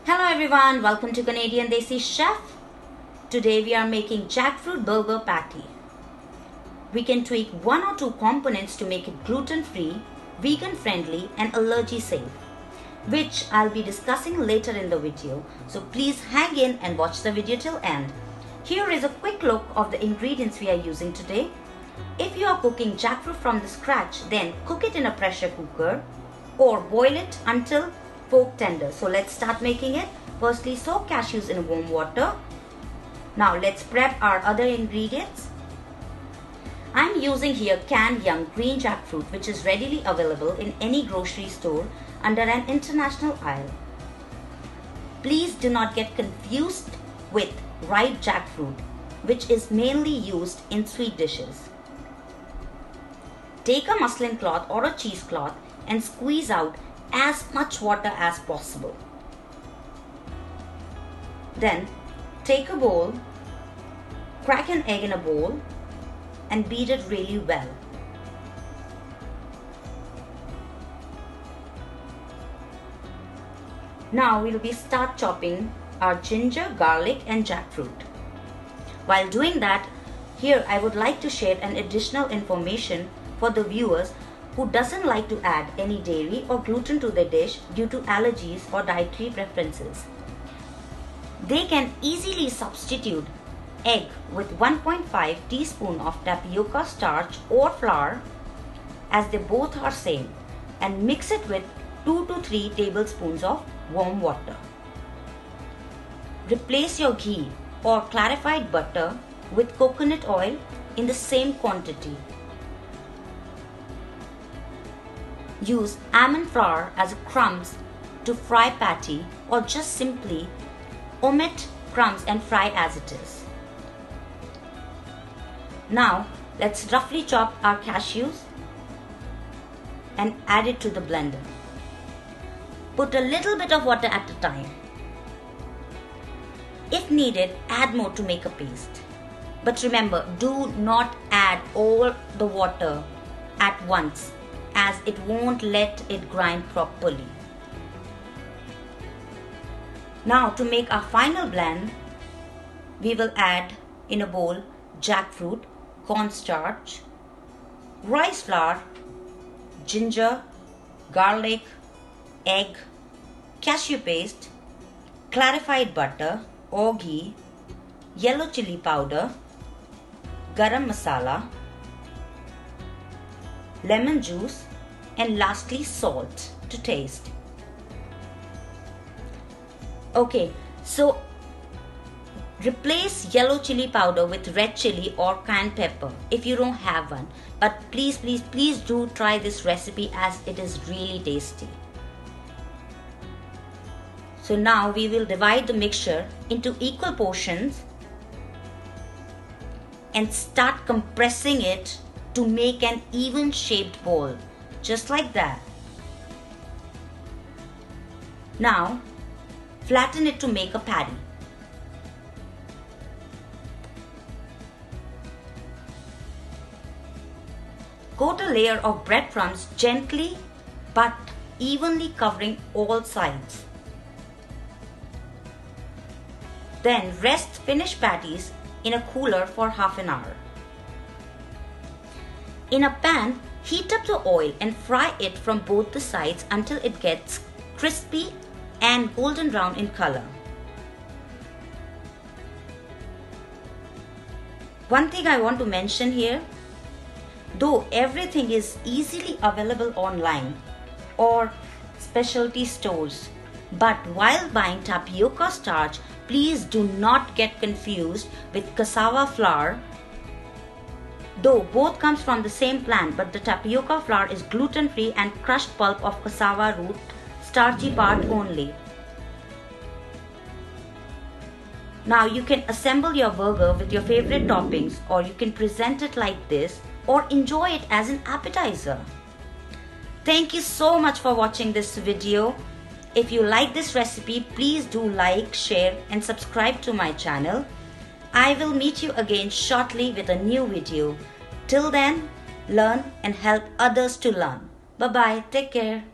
Hello everyone, welcome to Canadian Desi Chef. Today we are making jackfruit burger patty. We can tweak one or two components to make it gluten-free, vegan-friendly and allergy-safe, which I'll be discussing later in the video. So please hang in and watch the video till end. Here is a quick look of the ingredients we are using today. If you are cooking jackfruit from the scratch, then cook it in a pressure cooker or boil it until fork tender. So let's start making it. Firstly, soak cashews in warm water. Now let's prep our other ingredients. I'm using here canned young green jackfruit, which is readily available in any grocery store under an international aisle. Please do not get confused with ripe jackfruit, which is mainly used in sweet dishes. Take a muslin cloth or a cheesecloth and squeeze out as much water as possible. Then take a bowl, crack an egg in a bowl and beat it really well. Now we'll start chopping our ginger, garlic and jackfruit. While doing that, here I would like to share an additional information for the viewers who doesn't like to add any dairy or gluten to their dish due to allergies or dietary preferences. They can easily substitute egg with 1.5 teaspoon of tapioca starch or flour, as they both are same, and mix it with 2 to 3 tablespoons of warm water. Replace your ghee or clarified butter with coconut oil in the same quantity. Use almond flour as crumbs to fry patty, or just simply omit crumbs and fry as it is. Now let's roughly chop our cashews and add it to the blender. Put a little bit of water at a time. If needed, add more to make a paste. But remember, do not add all the water at once, as it won't let it grind properly. Now to make our final blend, we will add in a bowl jackfruit, cornstarch, rice flour, ginger, garlic, egg, cashew paste, clarified butter or ghee, yellow chili powder, garam masala, lemon juice, and lastly salt to taste. Okay, so replace yellow chili powder with red chili or cayenne pepper if you don't have one. But please do try this recipe, as it is really tasty. So now we will divide the mixture into equal portions and start compressing it to make an even shaped ball, just like that. Now flatten it to make a patty. Coat a layer of breadcrumbs gently but evenly, covering all sides. Then rest finished patties in a cooler for half an hour. In a pan, heat up the oil and fry it from both the sides until it gets crispy and golden brown in color. One thing I want to mention here, though everything is easily available online or specialty stores, but while buying tapioca starch, please do not get confused with cassava flour. Though both comes from the same plant, but the tapioca flour is gluten-free and crushed pulp of cassava root, starchy part only. Now you can assemble your burger with your favorite toppings, or you can present it like this or enjoy it as an appetizer. Thank you so much for watching this video. If you like this recipe, please do like, share and subscribe to my channel. I will meet you again shortly with a new video. Till then, learn and help others to learn. Bye bye. Take care.